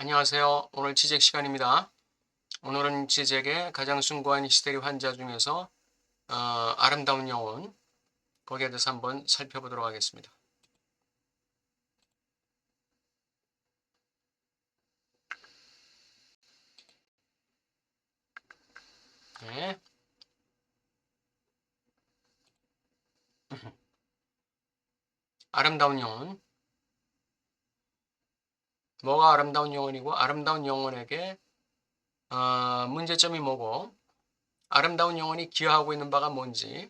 안녕하세요. 오늘 지적 시간입니다. 오늘은 지적의 가장 숭고한 히스테리 환자 중에서 아름다운 영혼, 거기에 대해서 한번 살펴보도록 하겠습니다. 네. 아름다운 영혼. 뭐가 아름다운 영혼이고 아름다운 영혼에게 문제점이 뭐고 아름다운 영혼이 기여하고 있는 바가 뭔지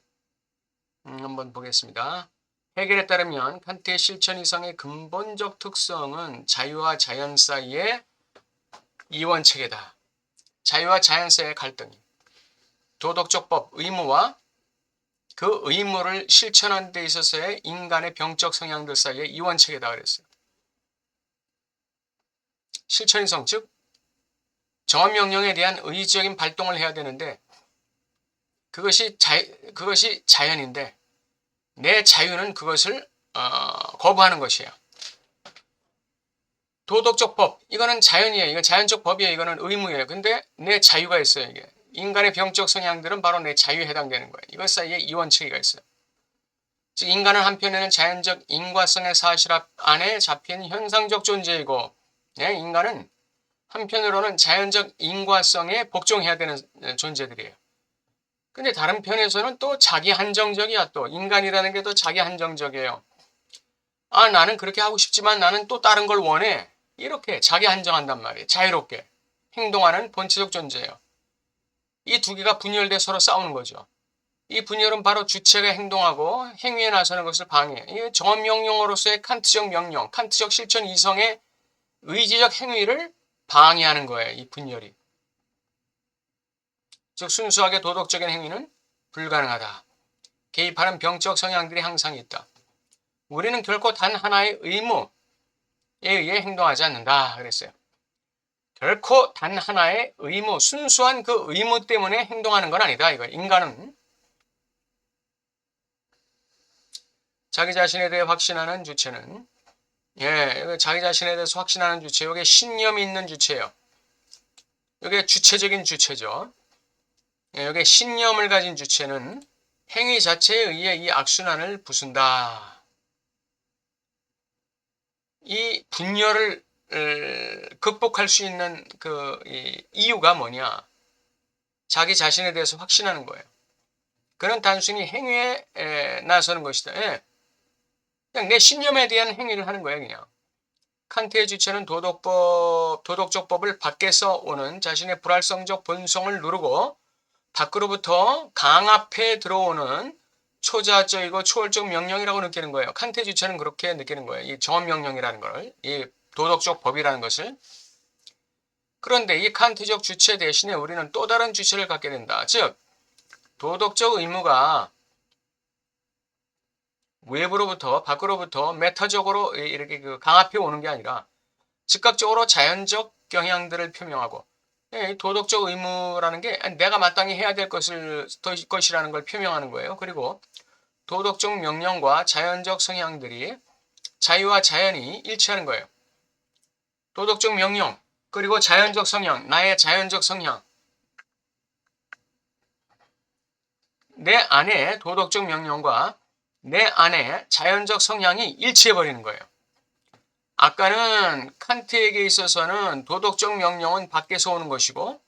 한번 보겠습니다. 해겔에 따르면 칸트의 실천 이상의 근본적 특성은 자유와 자연 사이의 이원체계다. 자유와 자연 사이의 갈등이 도덕적 법, 의무와 그 의무를 실천하는 데 있어서의 인간의 병적 성향들 사이의 이원체계다 그랬어요. 실천이성, 즉 정언명령에 대한 의지적인 발동을 해야 되는데 그것이 자연인데 내 자유는 그것을 거부하는 것이에요. 도덕적 법, 이거는 자연이에요. 이건 자연적 법이에요. 이거는 의무예요. 근데 내 자유가 있어요. 이게 인간의 병적 성향들은 바로 내 자유에 해당되는 거예요. 이것 사이에 이원체계가 있어요. 즉 인간은 한편에는 자연적 인과성의 사실 안에 잡힌 현상적 존재이고 인간은 한편으로는 자연적 인과성에 복종해야 되는 존재들이에요. 근데 다른 편에서는 또 자기 한정적이야. 또 인간이라는 게 또 자기 한정적이에요. 나는 그렇게 하고 싶지만 나는 또 다른 걸 원해. 이렇게 자기 한정한단 말이에요. 자유롭게 행동하는 본체적 존재예요. 이 두 개가 분열돼 서로 싸우는 거죠. 이 분열은 바로 주체가 행동하고 행위에 나서는 것을 방해해요. 이 정언명령으로서의 칸트적 명령, 칸트적 실천 이성의 의지적 행위를 방해하는 거예요. 이 분열이. 즉 순수하게 도덕적인 행위는 불가능하다. 개입하는 병적 성향들이 항상 있다. 우리는 결코 단 하나의 의무에 의해 행동하지 않는다 그랬어요. 결코 단 하나의 의무, 순수한 그 의무 때문에 행동하는 건 아니다. 이거 인간은 자기 자신에 대해 확신하는 주체는 자기 자신에 대해서 확신하는 주체, 이게 신념이 있는 주체예요. 이게 주체적인 주체죠. 이게 신념을 가진 주체는 행위 자체에 의해 이 악순환을 부순다. 이 분열을 극복할 수 있는 그 이유가 뭐냐? 자기 자신에 대해서 확신하는 거예요. 그는 단순히 행위에 나서는 것이다. 그냥 내 신념에 대한 행위를 하는 거예요, 그냥. 칸트의 주체는 도덕적 법을 밖에서 오는 자신의 불활성적 본성을 누르고 밖으로부터 강압해 들어오는 초자적이고 초월적 명령이라고 느끼는 거예요. 칸트의 주체는 그렇게 느끼는 거예요. 이 정언명령이라는 걸, 이 도덕적 법이라는 것을. 그런데 이 칸트적 주체 대신에 우리는 또 다른 주체를 갖게 된다. 즉, 도덕적 의무가 외부로부터 밖으로부터 메타적으로 이렇게 강압해 오는 게 아니라 즉각적으로 자연적 경향들을 표명하고 도덕적 의무라는 게 내가 마땅히 해야 될 것이라는 걸 표명하는 거예요. 그리고 도덕적 명령과 자연적 성향들이 자유와 자연이 일치하는 거예요. 도덕적 명령 그리고 자연적 성향, 나의 자연적 성향. 내 안에 도덕적 명령과 내 안에 자연적 성향이 일치해버리는 거예요. 아까는 칸트에게 있어서는 도덕적 명령은 밖에서 오는 것이고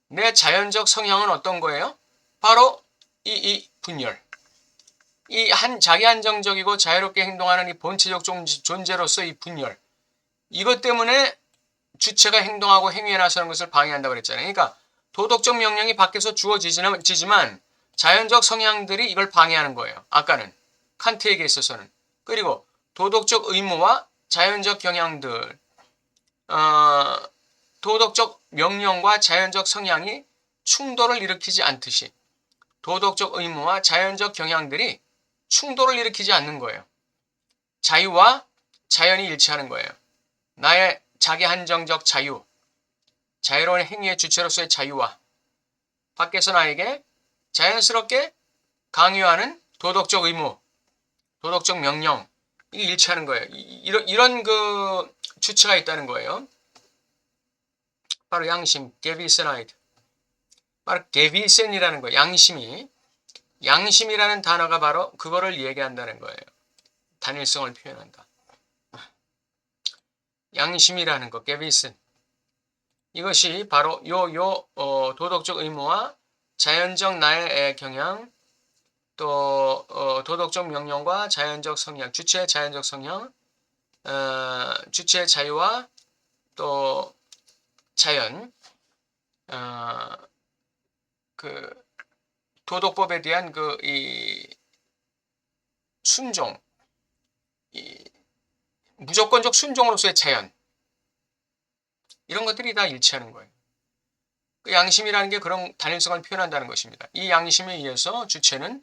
내 자연적 성향은 어떤 거예요? 바로 이 분열. 이 자기 한정적이고 자유롭게 행동하는 이 본체적 존재로서 이 분열. 이것 때문에 주체가 행동하고 행위에 나서는 것을 방해한다고 그랬잖아요. 그러니까 도덕적 명령이 밖에서 주어지지만 자연적 성향들이 이걸 방해하는 거예요. 아까는 칸트에게 있어서는. 그리고 도덕적 의무와 자연적 경향들, 도덕적 명령과 자연적 성향이 충돌을 일으키지 않듯이 도덕적 의무와 자연적 경향들이 충돌을 일으키지 않는 거예요. 자유와 자연이 일치하는 거예요. 나의 자기 한정적 자유, 자유로운 행위의 주체로서의 자유와 밖에서 나에게 자연스럽게 강요하는 도덕적 의무, 도덕적 명령, 이게 일치하는 거예요. 이런 그 주체가 있다는 거예요. 바로 양심, 게비세나이드. 바로 게비센이라는 거, 양심이라는 단어가 바로 그거를 얘기한다는 거예요. 단일성을 표현한다. 양심이라는 거, 게비센. 이것이 바로 도덕적 의무와 자연적 나의 경향, 또 도덕적 명령과 자연적 성향, 주체의 자연적 성향, 주체의 자유와 또 자연, 그 도덕법에 대한 이 순종, 이 무조건적 순종으로서의 자연, 이런 것들이 다 일치하는 거예요. 그 양심이라는 게 그런 단일성을 표현한다는 것입니다. 이 양심에 의해서 주체는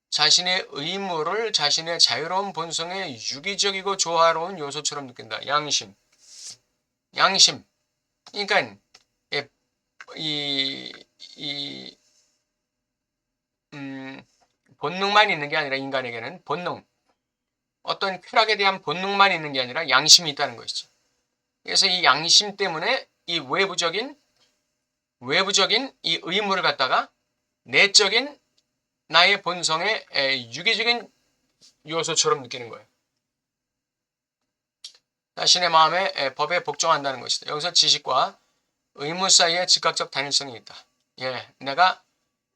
자신의 의무를 자신의 자유로운 본성의 유기적이고 조화로운 요소처럼 느낀다. 양심. 그러니까 본능만 있는 게 아니라 인간에게는 어떤 쾌락에 대한 본능만 있는 게 아니라 양심이 있다는 것이죠. 그래서 이 양심 때문에 이 외부적인 이 의무를 갖다가 내적인 나의 본성의 유기적인 요소처럼 느끼는 거예요. 자신의 마음에 법에 복종한다는 것이다. 여기서 지식과 의무 사이에 즉각적 단일성이 있다. 내가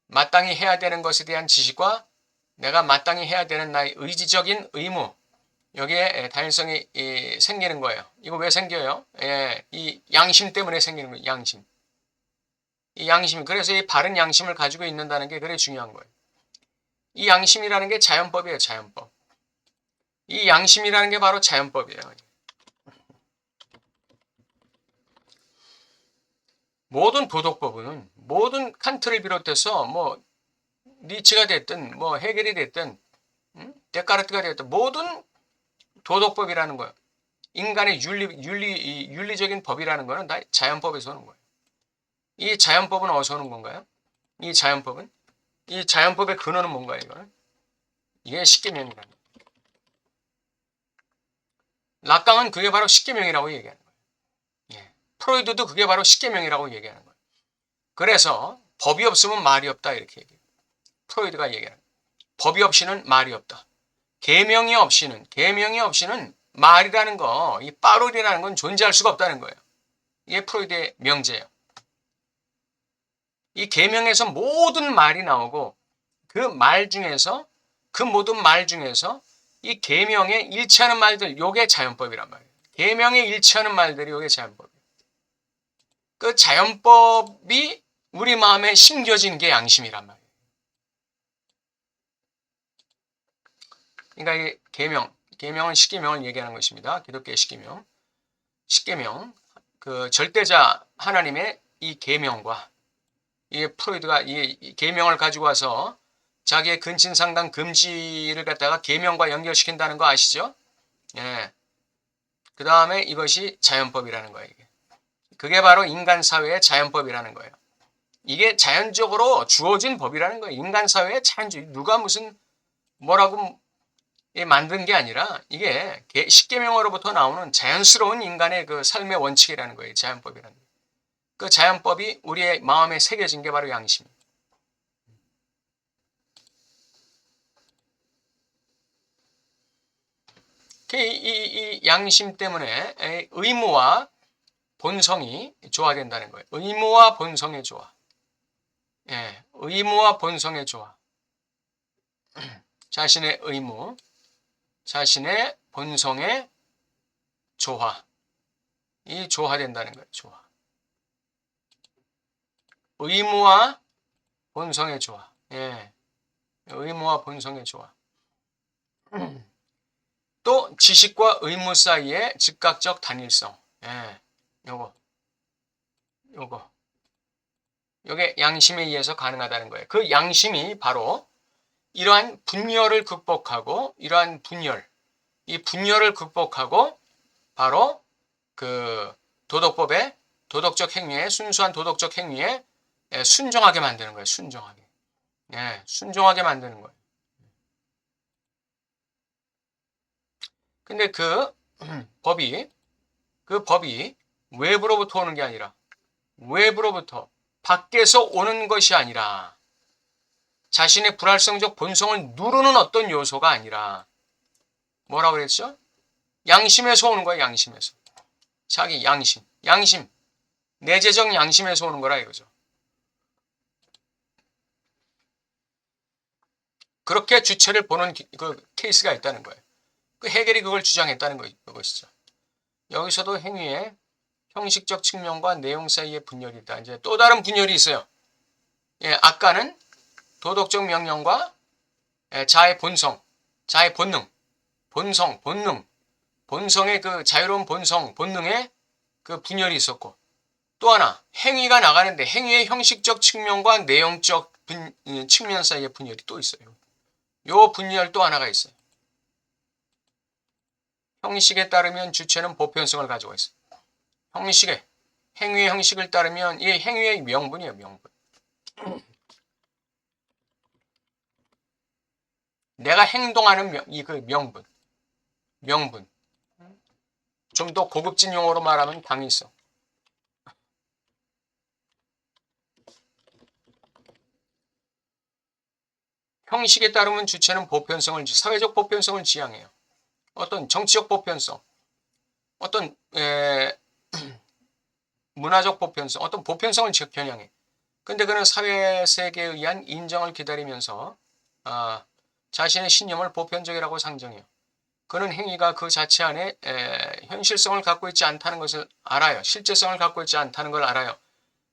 마땅히 해야 되는 것에 대한 지식과 내가 마땅히 해야 되는 나의 의지적인 의무, 여기에 단일성이 생기는 거예요. 이거 왜 생겨요? 이 양심 때문에 생기는 거예요. 이 양심, 그래서 이 바른 양심을 가지고 있는다는 게 그래 중요한 거예요. 이 양심이라는 게 자연법이에요. 자연법. 이 양심이라는 게 바로 자연법이에요. 모든 도덕법은, 모든 칸트를 비롯해서 니츠가 됐든 헤겔이 됐든 데카르트가 됐든 모든 도덕법이라는 거예요. 인간의 윤리적인 법이라는 거는 다 자연법에서 오는 거예요. 이 자연법은 어디서 오는 건가요? 이 자연법의 근원은 뭔가요? 이게 십계명이라는 거예요. 락강은 그게 바로 십계명이라고 얘기하는 거예요. 프로이드도 그게 바로 십계명이라고 얘기하는 거예요. 그래서 법이 없으면 말이 없다 이렇게 얘기해요. 프로이드가 얘기하는 거예요. 법이 없이는 말이 없다. 계명이 없이는 말이라는 거, 이 빠롤이라는 건 존재할 수가 없다는 거예요. 이게 프로이드의 명제예요. 이 계명에서 모든 말이 나오고 그 모든 말 중에서 이 계명에 일치하는 말들, 요게 자연법이란 말이에요. 계명에 일치하는 말들이 요게 자연법이에요. 그 자연법이 우리 마음에 심겨진 게 양심이란 말이에요. 그러니까 이 계명은 십계명을 얘기하는 것입니다. 기독교의 십계명, 그 절대자 하나님의 이 계명과 이 프로이드가 이 계명을 가지고 와서 자기의 근친상당 금지를 갖다가 계명과 연결시킨다는 거 아시죠? 그 다음에 이것이 자연법이라는 거예요. 그게 바로 인간 사회의 자연법이라는 거예요. 이게 자연적으로 주어진 법이라는 거예요. 인간 사회의 자연주의. 누가 무슨 뭐라고 만든 게 아니라 이게 십계명으로부터 나오는 자연스러운 인간의 그 삶의 원칙이라는 거예요. 자연법이라는 거예요. 그 자연법이 우리의 마음에 새겨진 게 바로 양심이에요. 이 양심 때문에 의무와 본성이 조화된다는 거예요. 의무와 본성의 조화. 의무와 본성의 조화. 자신의 의무, 자신의 본성의 조화. 이 조화된다는 거예요. 조화. 의무와 본성의 조화. 의무와 본성의 조화. 또 지식과 의무 사이의 즉각적 단일성. 요게 양심에 의해서 가능하다는 거예요. 그 양심이 바로 이러한 분열을 극복하고 이 분열을 극복하고 바로 그 도덕법의 도덕적 행위에 순수한 도덕적 행위에 순종하게 만드는 거예요. 순종하게 만드는 거예요. 근데 그 법이 외부로부터 오는 게 아니라 외부로부터 밖에서 오는 것이 아니라 자신의 불활성적 본성을 누르는 어떤 요소가 아니라 뭐라고 그랬죠? 양심에서 오는 거야. 양심에서. 자기 양심 내재적 양심에서 오는 거라 이거죠. 그렇게 주체를 보는 그 케이스가 있다는 거예요. 그 해겔이 그걸 주장했다는 것이죠. 여기서도 행위의 형식적 측면과 내용 사이의 분열이 있다. 이제 또 다른 분열이 있어요. 예, 아까는 도덕적 명령과 자의 본성, 자의 본능, 본능, 본성의 그 자유로운 본능의 그 분열이 있었고, 또 하나 행위가 나가는데 행위의 형식적 측면과 내용적 측면 사이의 분열이 또 있어요. 요 분열 또 하나가 있어요. 형식에 따르면 주체는 보편성을 가지고 있어요. 행위의 형식을 따르면 이 행위의 명분이에요. 명분. 내가 행동하는 그 명분. 좀 더 고급진 용어로 말하면 당위성. 형식에 따르면 주체는 사회적 보편성을 지향해요. 어떤 정치적 보편성, 어떤 문화적 보편성, 어떤 보편성을 겨냥해. 근데 그는 사회 세계에 의한 인정을 기다리면서 자신의 신념을 보편적이라고 상정해요. 그는 행위가 그 자체 안에 현실성을 갖고 있지 않다는 것을 알아요. 실제성을 갖고 있지 않다는 걸 알아요.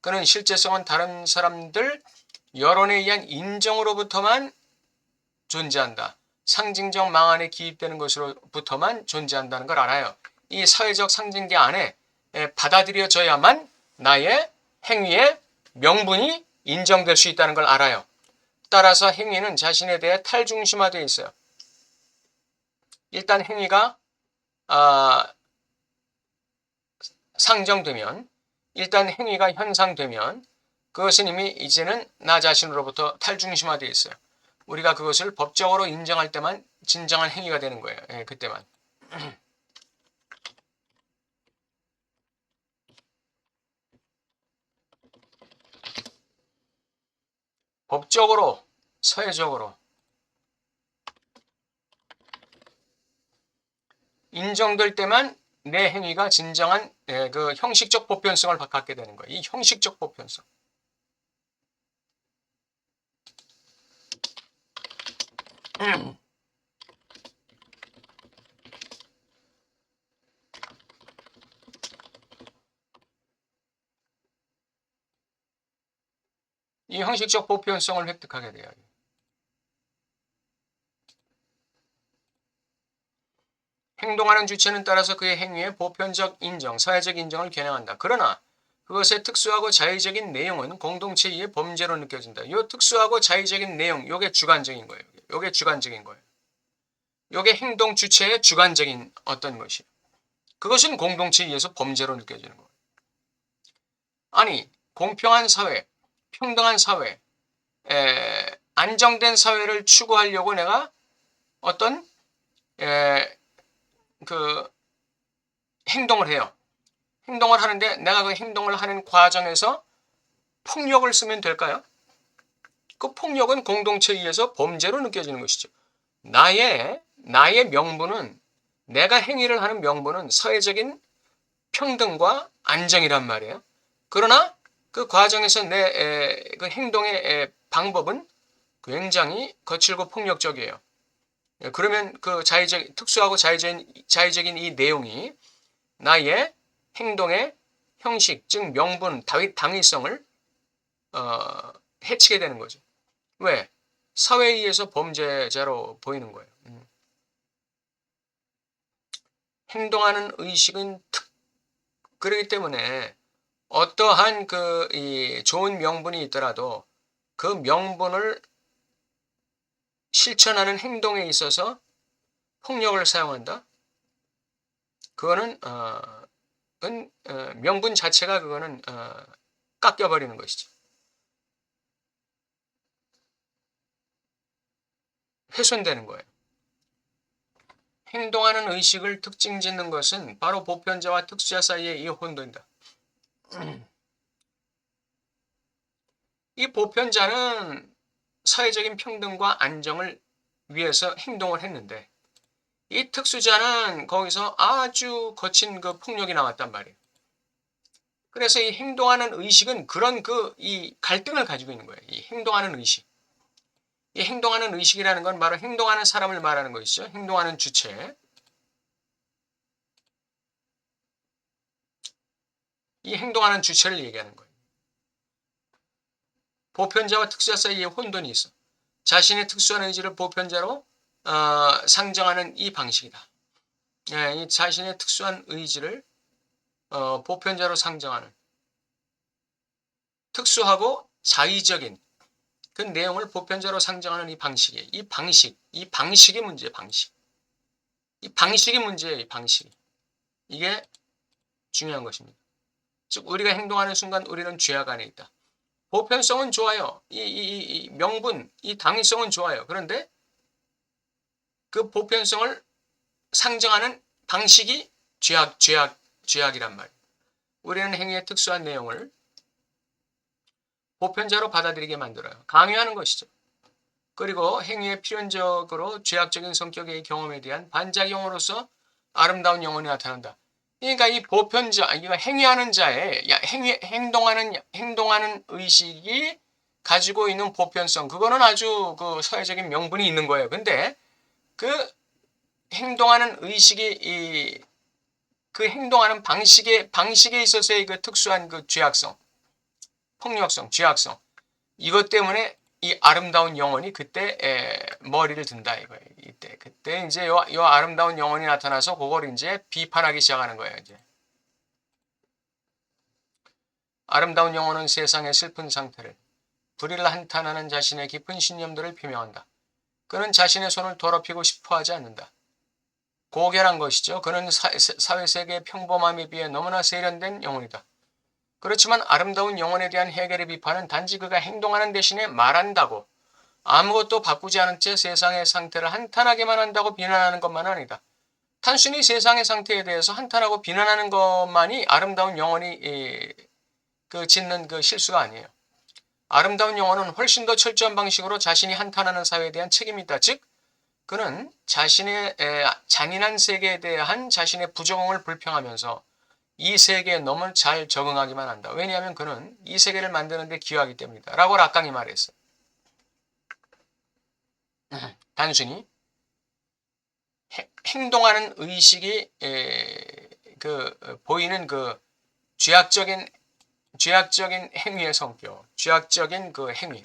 그는 실제성은 다른 사람들 여론에 의한 인정으로부터만 존재한다. 상징적 망 안에 기입되는 것으로부터만 존재한다는 걸 알아요. 이 사회적 상징계 안에 받아들여져야만 나의 행위의 명분이 인정될 수 있다는 걸 알아요. 따라서 행위는 자신에 대해 탈중심화되어 있어요. 일단 행위가 상정되면, 일단 행위가 현상되면 그것은 이미 이제는 나 자신으로부터 탈중심화되어 있어요. 우리가 그것을 법적으로 인정할 때만 진정한 행위가 되는 거예요. 예, 그때만. 법적으로, 사회적으로 인정될 때만 내 행위가 진정한 그 형식적 보편성을 갖게 되는 거예요. 이 형식적 보편성. 이 형식적 보편성을 획득하게 돼요. 행동하는 주체는 따라서 그의 행위의 보편적 인정, 사회적 인정을 겨냥한다. 그러나 그것의 특수하고 자의적인 내용은 공동체의 범죄로 느껴진다. 이 특수하고 자의적인 내용, 요게 주관적인 거예요. 요게 주관적인 거예요. 요게 행동 주체의 주관적인 어떤 것이. 그것은 공동체에 의해서 범죄로 느껴지는 거예요. 아니, 공평한 사회, 평등한 사회, 안정된 사회를 추구하려고 내가 어떤 그 행동을 해요. 행동을 하는데 내가 그 행동을 하는 과정에서 폭력을 쓰면 될까요? 그 폭력은 공동체에 의해서 범죄로 느껴지는 것이죠. 나의 명분은, 내가 행위를 하는 명분은 사회적인 평등과 안정이란 말이에요. 그러나 그 과정에서 내 그 행동의 방법은 굉장히 거칠고 폭력적이에요. 그러면 그 특수하고 자의적인 이 내용이 나의 행동의 형식, 즉 명분, 당위성을 해치게 되는 거죠. 왜? 사회에 의해서 범죄자로 보이는 거예요. 행동하는 의식은 그렇기 때문에 어떠한 이 좋은 명분이 있더라도 그 명분을 실천하는 행동에 있어서 폭력을 사용한다? 그거는 명분 자체가 그거는 깎여버리는 것이죠. 훼손되는 거예요. 행동하는 의식을 특징 짓는 것은 바로 보편자와 특수자 사이의 이 혼돈이다. 이 보편자는 사회적인 평등과 안정을 위해서 행동을 했는데 이 특수자는 거기서 아주 거친 그 폭력이 나왔단 말이에요. 그래서 이 행동하는 의식은 그런 이 갈등을 가지고 있는 거예요. 이 행동하는 의식. 이 행동하는 의식이라는 건 바로 행동하는 사람을 말하는 것이죠. 행동하는 주체. 이 행동하는 주체를 얘기하는 거예요. 보편자와 특수자 사이에 혼돈이 있어. 자신의 특수한 의지를 보편자로 상정하는 이 방식이다. 이 자신의 특수한 의지를 보편자로 상정하는 특수하고 자의적인 그 내용을 보편자로 상정하는 이 방식이에요. 이 방식이 문제예요. 이 방식이 문제예요. 이 방식. 이게 중요한 것입니다. 즉 우리가 행동하는 순간 우리는 죄악 안에 있다. 보편성은 좋아요. 이 명분, 이 당위성은 좋아요. 그런데 그 보편성을 상정하는 방식이 죄악이란 말이에요. 우리는 행위의 특수한 내용을 보편자로 받아들이게 만들어요. 강요하는 것이죠. 그리고 행위에 필연적으로 죄악적인 성격의 경험에 대한 반작용으로서 아름다운 영혼이 나타난다. 그러니까 이 보편자, 이거 행위하는 자의 행동하는 의식이 가지고 있는 보편성, 그거는 아주 그 사회적인 명분이 있는 거예요. 근데 그 행동하는 의식이 그 행동하는 방식에 있어서의 그 특수한 그 죄악성, 폭력성, 죄악성, 이것 때문에 이 아름다운 영혼이 그때 머리를 든다 이거예요. 그때 이제 요 아름다운 영혼이 나타나서 그걸 이제 비판하기 시작하는 거예요. 이제 아름다운 영혼은 세상의 슬픈 상태를, 불의를 한탄하는 자신의 깊은 신념들을 표명한다. 그는 자신의 손을 더럽히고 싶어하지 않는다. 고결한 것이죠. 그는 사회 세계의 평범함에 비해 너무나 세련된 영혼이다. 그렇지만 아름다운 영혼에 대한 해결의 비판은 단지 그가 행동하는 대신에 말한다고 아무것도 바꾸지 않은 채 세상의 상태를 한탄하게만 한다고 비난하는 것만 아니다. 단순히 세상의 상태에 대해서 한탄하고 비난하는 것만이 아름다운 영혼이 짓는 그 실수가 아니에요. 아름다운 영혼은 훨씬 더 철저한 방식으로 자신이 한탄하는 사회에 대한 책임이 있다. 즉 그는 자신의 잔인한 세계에 대한 자신의 부적응을 불평하면서 이 세계에 너무 잘 적응하기만 한다. 왜냐하면 그는 이 세계를 만드는 데 기여하기 때문이다. 라고 락강이 말했어요. 단순히 행동하는 의식이 보이는 그 죄악적인 행위의 성격, 죄악적인 그 행위,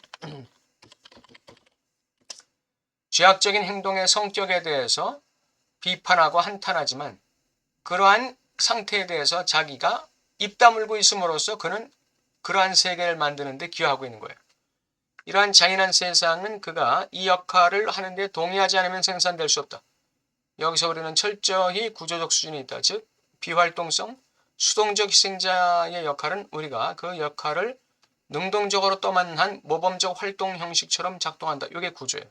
죄악적인 행동의 성격에 대해서 비판하고 한탄하지만 그러한 상태에 대해서 자기가 입 다물고 있음으로써 그는 그러한 세계를 만드는 데 기여하고 있는 거예요. 이러한 잔인한 세상은 그가 이 역할을 하는데 동의하지 않으면 생산될 수 없다. 여기서 우리는 철저히 구조적 수준이 있다. 즉 비활동성, 수동적 희생자의 역할은 우리가 그 역할을 능동적으로 떠만 모범적 활동 형식처럼 작동한다. 이게 구조예요.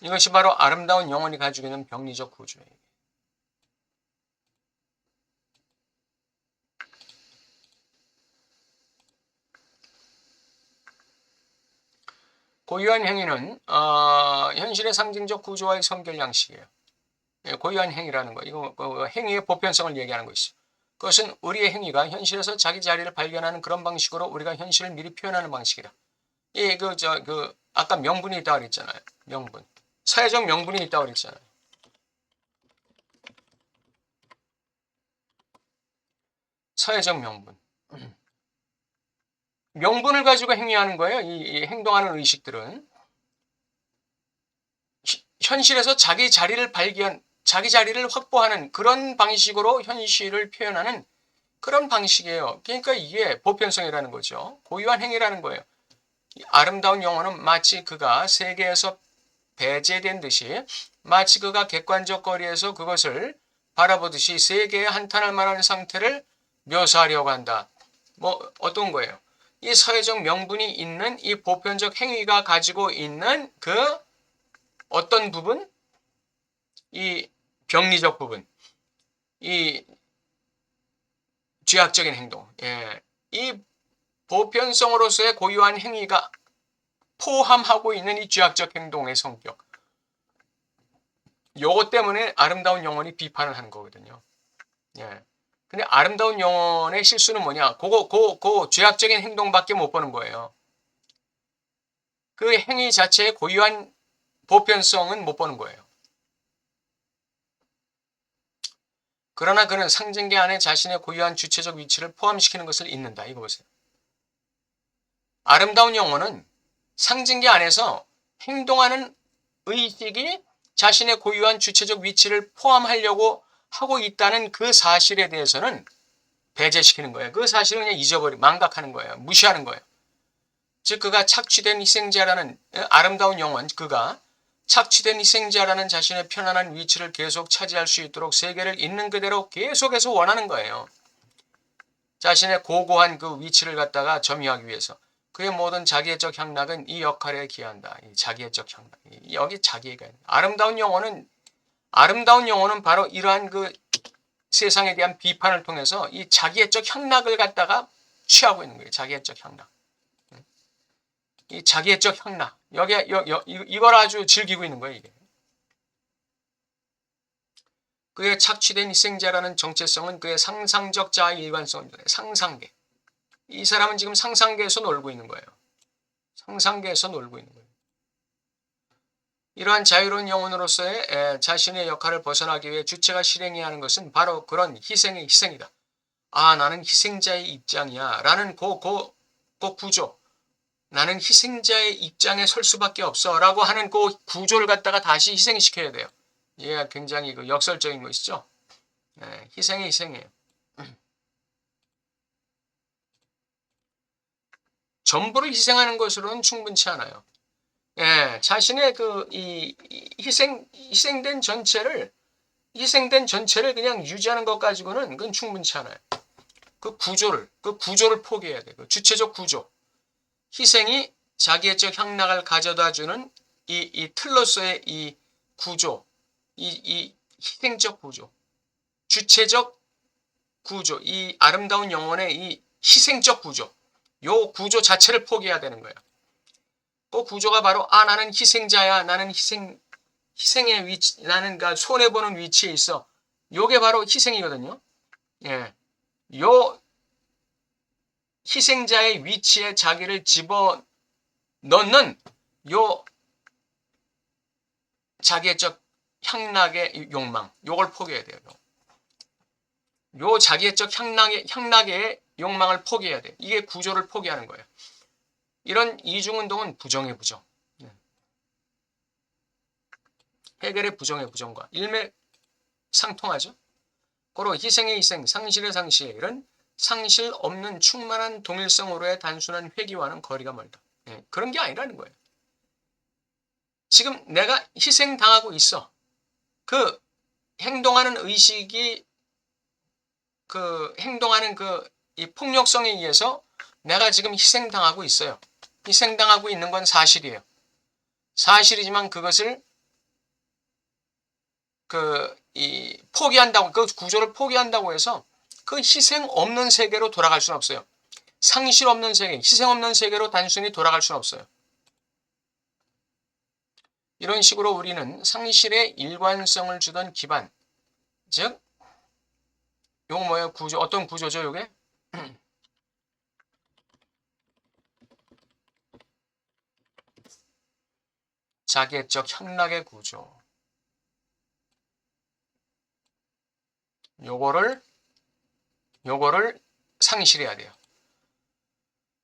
이것이 바로 아름다운 영혼이 가지고 있는 병리적 구조예요. 고유한 행위는 현실의 상징적 구조와의 선결 양식이에요. 고유한 행위라는 거, 이거 행위의 보편성을 얘기하는 것이죠. 그것은 우리의 행위가 현실에서 자기 자리를 발견하는 그런 방식으로 우리가 현실을 미리 표현하는 방식이다. 아까 명분이 있다고 그랬잖아요. 명분. 사회적 명분이 있다고 그랬잖아요. 사회적 명분. 명분을 가지고 행위하는 거예요. 이 행동하는 의식들은. 현실에서 자기 자리를 확보하는 그런 방식으로 현실을 표현하는 그런 방식이에요. 그러니까 이게 보편성이라는 거죠. 고유한 행위라는 거예요. 아름다운 영혼은 마치 그가 세계에서 배제된 듯이 마치 그가 객관적 거리에서 그것을 바라보듯이 세계에 한탄할 만한 상태를 묘사하려고 한다. 뭐 어떤 거예요? 이 사회적 명분이 있는 이 보편적 행위가 가지고 있는 그 어떤 부분? 이 병리적 부분, 이 죄악적인 행동, 이 보편성으로서의 고유한 행위가 포함하고 있는 이 죄악적 행동의 성격, 요것 때문에 아름다운 영혼이 비판을 하는 거거든요. 근데 아름다운 영혼의 실수는 뭐냐? 그거 죄악적인 행동밖에 못 보는 거예요. 그 행위 자체의 고유한 보편성은 못 보는 거예요. 그러나 그는 상징계 안에 자신의 고유한 주체적 위치를 포함시키는 것을 잊는다. 이거 보세요. 아름다운 영혼은 상징계 안에서 행동하는 의식이 자신의 고유한 주체적 위치를 포함하려고 하고 있다는 그 사실에 대해서는 배제시키는 거예요. 그 사실은 그냥 망각하는 거예요. 무시하는 거예요. 즉 그가 착취된 희생자라는 아름다운 영혼, 그가 착취된 희생자라는 자신의 편안한 위치를 계속 차지할 수 있도록 세계를 있는 그대로 계속해서 원하는 거예요. 자신의 고고한 그 위치를 갖다가 점유하기 위해서. 그의 모든 자기애적 향락은 이 역할에 기한다. 이 자기애적 향락. 여기 자기애가 있는. 아름다운 영혼은 바로 이러한 그 세상에 대한 비판을 통해서 이 자기애적 향락을 갖다가 취하고 있는 거예요. 자기애적 향락. 이 자기애적 향락. 이걸 아주 즐기고 있는 거예요, 이게. 그의 착취된 희생자라는 정체성은 그의 상상적 자아의 일관성을 드러내. 상상계. 이 사람은 지금 상상계에서 놀고 있는 거예요. 상상계에서 놀고 있는 거예요. 이러한 자유로운 영혼으로서의 자신의 역할을 벗어나기 위해 주체가 실행해야 하는 것은 바로 그런 희생의 희생이다. 아, 나는 희생자의 입장이야. 라는 그 구조. 나는 희생자의 입장에 설 수밖에 없어. 라고 하는 그 구조를 갖다가 다시 희생시켜야 돼요. 이게 굉장히 그 역설적인 것이죠. 희생의 희생이에요. 전부를 희생하는 것으로는 충분치 않아요. 자신의 희생된 전체를 그냥 유지하는 것 가지고는 그건 충분치 않아요. 그 구조를 포기해야 돼. 그 주체적 구조. 희생이 자기애적 향락을 가져다 주는 이 틀로서의 이 구조, 이 희생적 구조, 주체적 구조, 이 아름다운 영혼의 이 희생적 구조, 요 구조 자체를 포기해야 되는 거예요. 그 구조가 바로 나는 희생자야, 나는 희생의 위치, 나는 손해보는 위치에 있어. 요게 바로 희생이거든요. 요 희생자의 위치에 자기를 집어 넣는 요 자기애적 향락의 욕망, 요걸 포기해야 돼요. 요 자기애적 향락의 욕망을 포기해야 돼요. 이게 구조를 포기하는 거예요. 이런 이중운동은 부정의 부정. 해결의 부정의 부정과 일맥상통하죠. 고로 희생의 희생, 상실의 상실, 이런 상실 없는 충만한 동일성으로의 단순한 회귀와는 거리가 멀다. 그런 게 아니라는 거예요. 지금 내가 희생당하고 있어. 그 행동하는 의식이 행동하는 이 폭력성에 의해서 내가 지금 희생당하고 있어요. 희생당하고 있는 건 사실이에요. 사실이지만 그것을 포기한다고, 그 구조를 포기한다고 해서 그 희생 없는 세계로 돌아갈 수는 없어요. 상실 없는 세계, 희생 없는 세계로 단순히 돌아갈 수는 없어요. 이런 식으로 우리는 상실에 일관성을 주던 기반, 즉 요거 뭐예요? 구조, 어떤 구조죠, 요게? 자기애적 향락의 구조. 요거를 상실해야 돼요.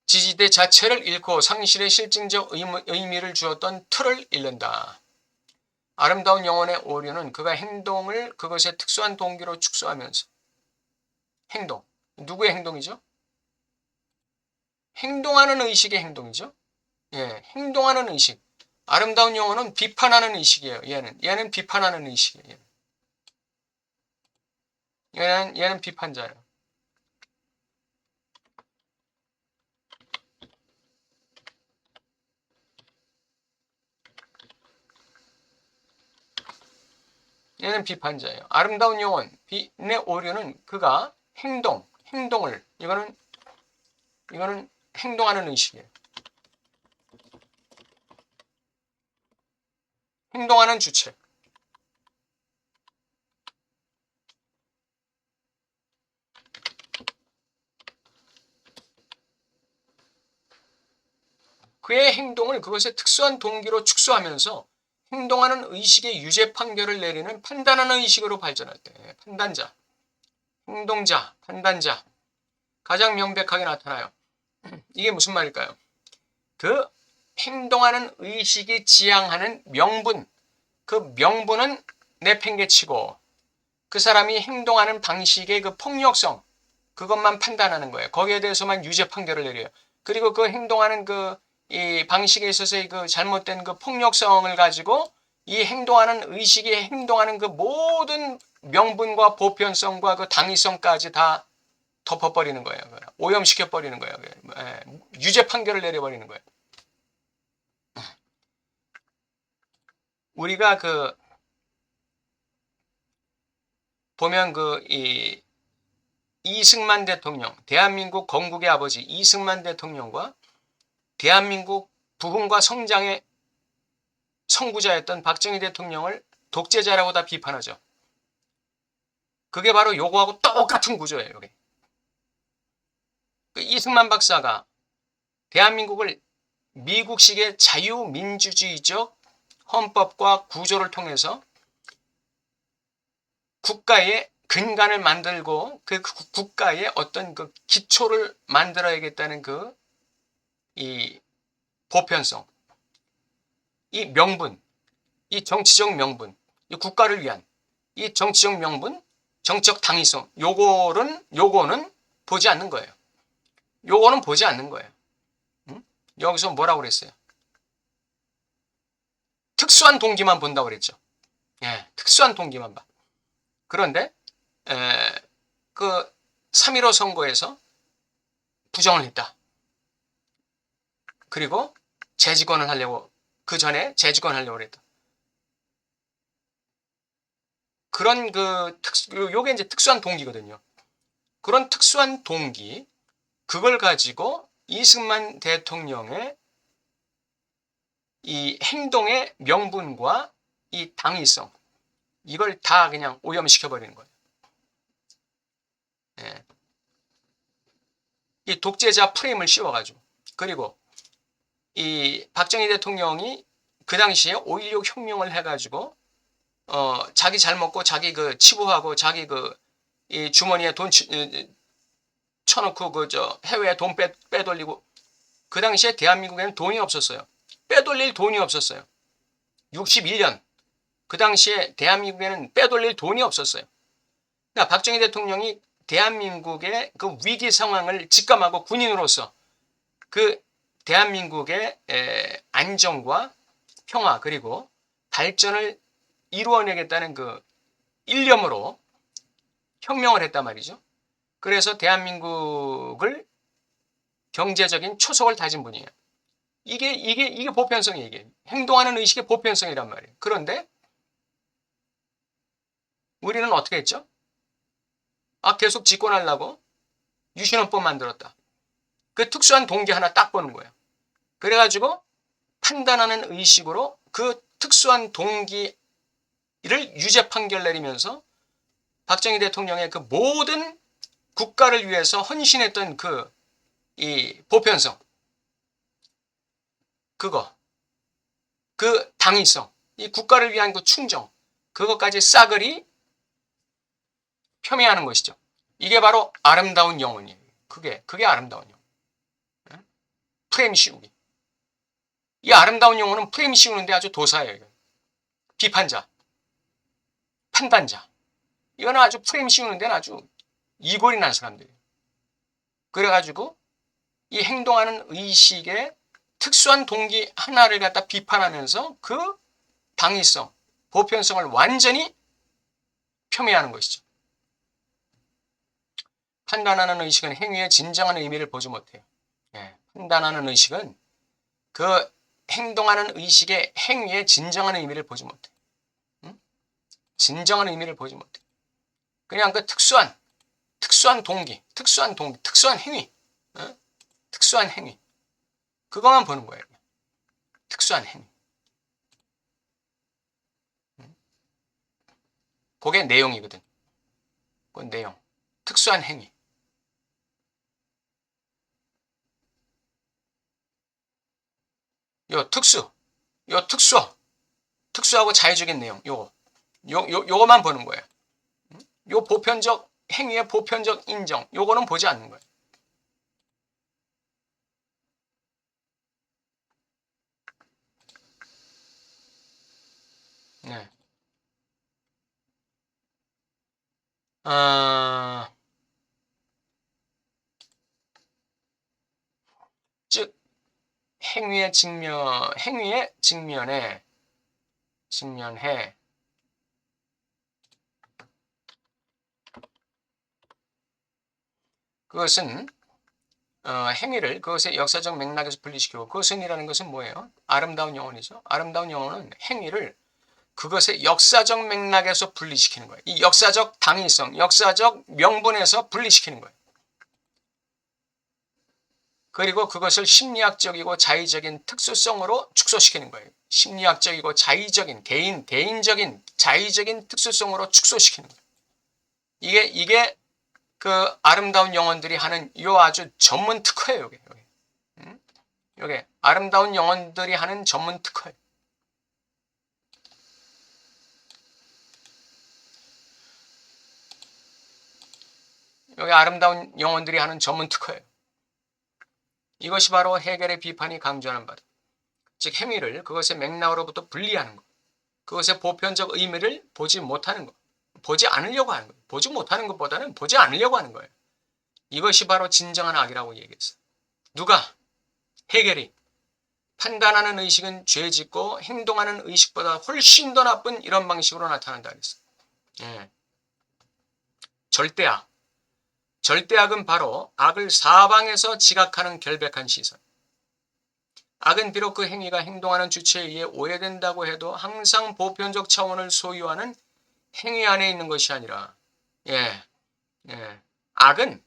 지지대 자체를 잃고 상실의 실증적 의미를 주었던 틀을 잃는다. 아름다운 영혼의 오류는 그가 행동을 그것의 특수한 동기로 축소하면서 행동, 누구의 행동이죠? 행동하는 의식의 행동이죠. 행동하는 의식. 아름다운 영혼은 비판하는 의식이에요. 얘는 비판하는 의식이에요. 얘는 비판자예요. 얘는 비판자예요. 아름다운 영혼, 빛의 오류는 그가 행동을, 이거는 행동하는 의식이에요. 행동하는 주체. 그의 행동을 그것의 특수한 동기로 축소하면서 행동하는 의식의 유죄 판결을 내리는 판단하는 의식으로 발전할 때 판단자, 행동자, 판단자 가장 명백하게 나타나요. 이게 무슨 말일까요? 그 행동하는 의식이 지향하는 명분, 그 명분은 내팽개치고 그 사람이 행동하는 방식의 그 폭력성, 그것만 판단하는 거예요. 거기에 대해서만 유죄 판결을 내려요. 그리고 그 행동하는 이 방식에 있어서의 그 잘못된 그 폭력성을 가지고 이 행동하는 의식이 행동하는 그 모든 명분과 보편성과 그 당위성까지 다 덮어버리는 거예요. 오염시켜버리는 거예요. 유죄 판결을 내려버리는 거예요. 우리가 보면 이승만 대통령, 대한민국 건국의 아버지 이승만 대통령과 대한민국 부흥과 성장의 선구자였던 박정희 대통령을 독재자라고 다 비판하죠. 그게 바로 요거하고 똑같은 구조예요. 여기. 이승만 박사가 대한민국을 미국식의 자유민주주의적 헌법과 구조를 통해서 국가의 근간을 만들고 그 국가의 어떤 그 기초를 만들어야겠다는 이 보편성, 이 명분, 이 정치적 명분, 이 국가를 위한 이 정치적 명분, 정치적 당위성, 요거는 보지 않는 거예요. 요거는 보지 않는 거예요. 여기서 뭐라고 그랬어요? 특수한 동기만 본다고 그랬죠. 예, 특수한 동기만 봐. 그런데 그 3.15 선거에서 부정을 했다. 그리고 재집권을 하려고 그 전에 재집권을 하려고 그랬다. 그런 요게 이제 특수한 동기거든요. 그런 특수한 동기, 그걸 가지고 이승만 대통령의 이 행동의 명분과 이 당위성, 이걸 다 그냥 오염시켜버리는 거예요. 예. 이 독재자 프레임을 씌워가지고. 그리고 이 박정희 대통령이 그 당시에 5.16 혁명을 해가지고, 자기 잘 먹고 자기 치부하고 자기 이 주머니에 돈 쳐놓고 해외에 돈 빼돌리고, 그 당시에 대한민국에는 돈이 없었어요. 빼돌릴 돈이 없었어요. 61년. 그 당시에 대한민국에는 빼돌릴 돈이 없었어요. 그러니까 박정희 대통령이 대한민국의 그 위기 상황을 직감하고 군인으로서 그 대한민국의 안정과 평화 그리고 발전을 이루어내겠다는 그 일념으로 혁명을 했단 말이죠. 그래서 대한민국을 경제적인 초석을 다진 분이에요. 이게 보편성이에요. 이게 행동하는 의식의 보편성이란 말이에요. 그런데 우리는 어떻게 했죠? 계속 집권하려고 유신헌법 만들었다. 그 특수한 동기 하나 딱 보는 거예요. 그래가지고 판단하는 의식으로 그 특수한 동기를 유죄 판결 내리면서 박정희 대통령의 그 모든 국가를 위해서 헌신했던 이 보편성, 그 당위성, 이 국가를 위한 그 충정, 그것까지 싸그리 폄훼하는 것이죠. 이게 바로 아름다운 영혼이에요. 그게 아름다운 영혼. 프레임 씌우기. 이 아름다운 영혼은 프레임 씌우는데 아주 도사예요. 비판자, 판단자. 이거는 아주 프레임 씌우는 데는 아주 이골이 난 사람들이에요. 그래가지고 이 행동하는 의식의 특수한 동기 하나를 갖다 비판하면서 그 당위성, 보편성을 완전히 폄훼하는 것이죠. 판단하는 의식은 행위의 진정한 의미를 보지 못해요. 예, 판단하는 의식은 그 행동하는 의식의 행위의 진정한 의미를 보지 못해요. 진정한 의미를 보지 못해요. 그냥 그 특수한 동기, 특수한 행위, 특수한 행위. 그것만 보는 거예요. 특수한 행위. 그게 내용이거든. 그건 내용. 특수한 행위. 요 특수하고 자의적인 내용. 요거만 보는 거예요. 요 보편적 행위의 보편적 인정. 요거는 보지 않는 거예요. 네. 즉 행위의 직면에 그것은 행위를 그것의 역사적 맥락에서 분리시키고, 그것은이라는 것은 뭐예요? 아름다운 영혼이죠. 아름다운 영혼은 행위를 그것의 역사적 맥락에서 분리시키는 거예요. 이 역사적 당위성, 역사적 명분에서 분리시키는 거예요. 그리고 그것을 심리학적이고 자의적인 특수성으로 축소시키는 거예요. 심리학적이고 자의적인, 개인적인 자의적인 특수성으로 축소시키는 거예요. 이게 그 아름다운 영혼들이 하는 요 아주 전문 특허예요. 요게 아름다운 영혼들이 하는 전문 특허예요. 요게 아름다운 영혼들이 하는 전문 특허예요. 이것이 바로 헤겔의 비판이 강조하는 바다. 즉 행위를 그것의 맥락으로부터 분리하는 것. 그것의 보편적 의미를 보지 못하는 것. 보지 않으려고 하는 거예요. 보지 못하는 것보다는 보지 않으려고 하는 거예요. 이것이 바로 진정한 악이라고 얘기했어요. 누가? 헤겔이. 판단하는 의식은 죄 짓고 행동하는 의식보다 훨씬 더 나쁜 이런 방식으로 나타난다 그랬어요. 예. 절대악. 절대악은 바로 악을 사방에서 지각하는 결백한 시선. 악은 비록 그 행위가 행동하는 주체에 의해 오해된다고 해도 항상 보편적 차원을 소유하는 행위 안에 있는 것이 아니라, 악은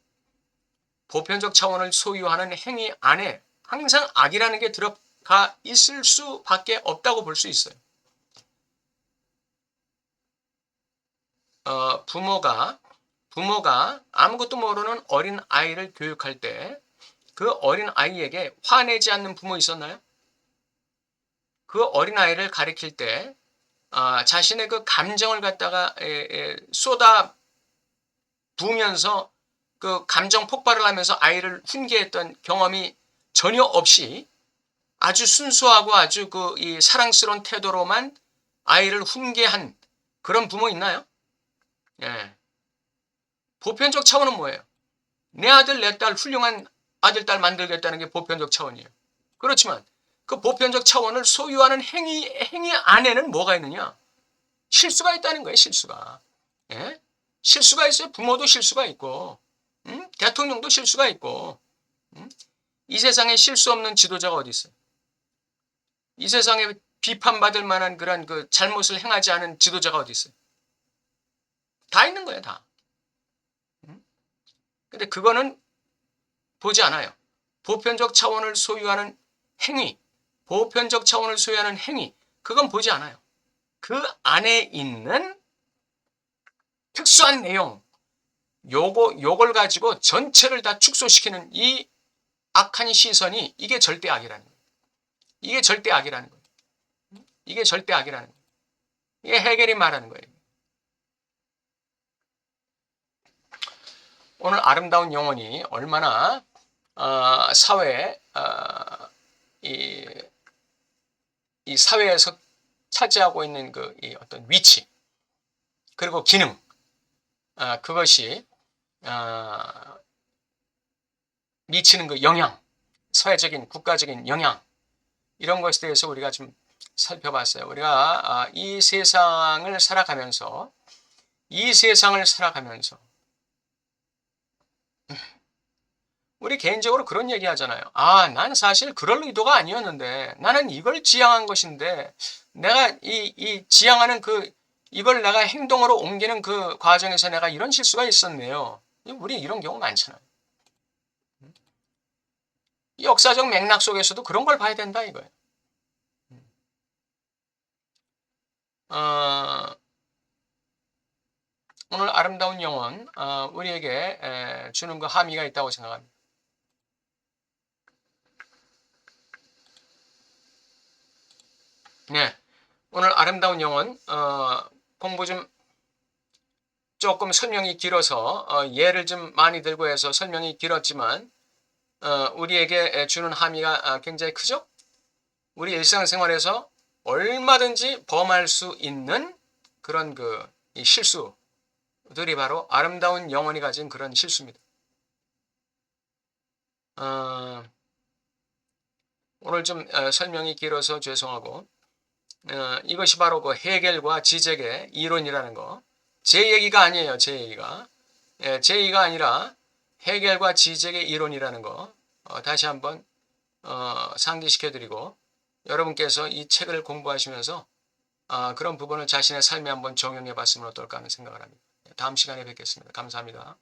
보편적 차원을 소유하는 행위 안에 항상 악이라는 게 들어가 있을 수밖에 없다고 볼 수 있어요. 부모가 아무것도 모르는 어린 아이를 교육할 때 그 어린 아이에게 화내지 않는 부모 있었나요? 그 어린 아이를 가리킬 때 자신의 그 감정을 갖다가 쏟아 부으면서 그 감정 폭발을 하면서 아이를 훈계했던 경험이 전혀 없이 아주 순수하고 아주 이 사랑스러운 태도로만 아이를 훈계한 그런 부모 있나요? 예. 보편적 차원은 뭐예요? 내 아들, 내 딸 훌륭한 아들, 딸 만들겠다는 게 보편적 차원이에요. 그렇지만 그 보편적 차원을 소유하는 행위 안에는 뭐가 있느냐? 실수가 있다는 거예요, 실수가. 예? 실수가 있어요. 부모도 실수가 있고, 대통령도 실수가 있고, 이 세상에 실수 없는 지도자가 어디 있어요? 이 세상에 비판받을 만한 그런 그 잘못을 행하지 않은 지도자가 어디 있어요? 다 있는 거예요, 다. 근데 그거는 보지 않아요. 보편적 차원을 소유하는 행위, 보편적 차원을 소유하는 행위, 그건 보지 않아요. 그 안에 있는 특수한 내용, 요걸 가지고 전체를 다 축소시키는 이 악한 시선이 이게 절대 악이라는 거예요. 이게 절대 악이라는 거예요. 이게 절대 악이라는 거예요. 이게 헤겔이 말하는 거예요. 오늘 아름다운 영혼이 얼마나 사회에 이 사회에서 차지하고 있는 이 어떤 위치 그리고 기능 그것이 미치는 그 영향, 사회적인 국가적인 영향 이런 것에 대해서 우리가 좀 살펴봤어요. 우리가 이 세상을 살아가면서 우리 개인적으로 그런 얘기 하잖아요. 난 사실 그럴 의도가 아니었는데 나는 이걸 지향한 것인데 내가 이 지향하는 이걸 내가 행동으로 옮기는 그 과정에서 내가 이런 실수가 있었네요. 우리 이런 경우 많잖아요. 역사적 맥락 속에서도 그런 걸 봐야 된다 이거예요. 오늘 아름다운 영혼 우리에게 주는 그 함의가 있다고 생각합니다. 네, 오늘 아름다운 영혼 공부 좀 조금 설명이 길어서 예를 좀 많이 들고 해서 설명이 길었지만 우리에게 주는 함의가 굉장히 크죠? 우리 일상생활에서 얼마든지 범할 수 있는 그런 이 실수들이 바로 아름다운 영혼이 가진 그런 실수입니다. 오늘 좀 설명이 길어서 죄송하고 이것이 바로 그 해겔과 지적의 이론이라는 거. 제 얘기가 아니에요. 제 얘기가. 제 얘기가 아니라 해겔과 지적의 이론이라는 거 다시 한번 상기시켜드리고 여러분께서 이 책을 공부하시면서 그런 부분을 자신의 삶에 한번 적용해 봤으면 어떨까 하는 생각을 합니다. 다음 시간에 뵙겠습니다. 감사합니다.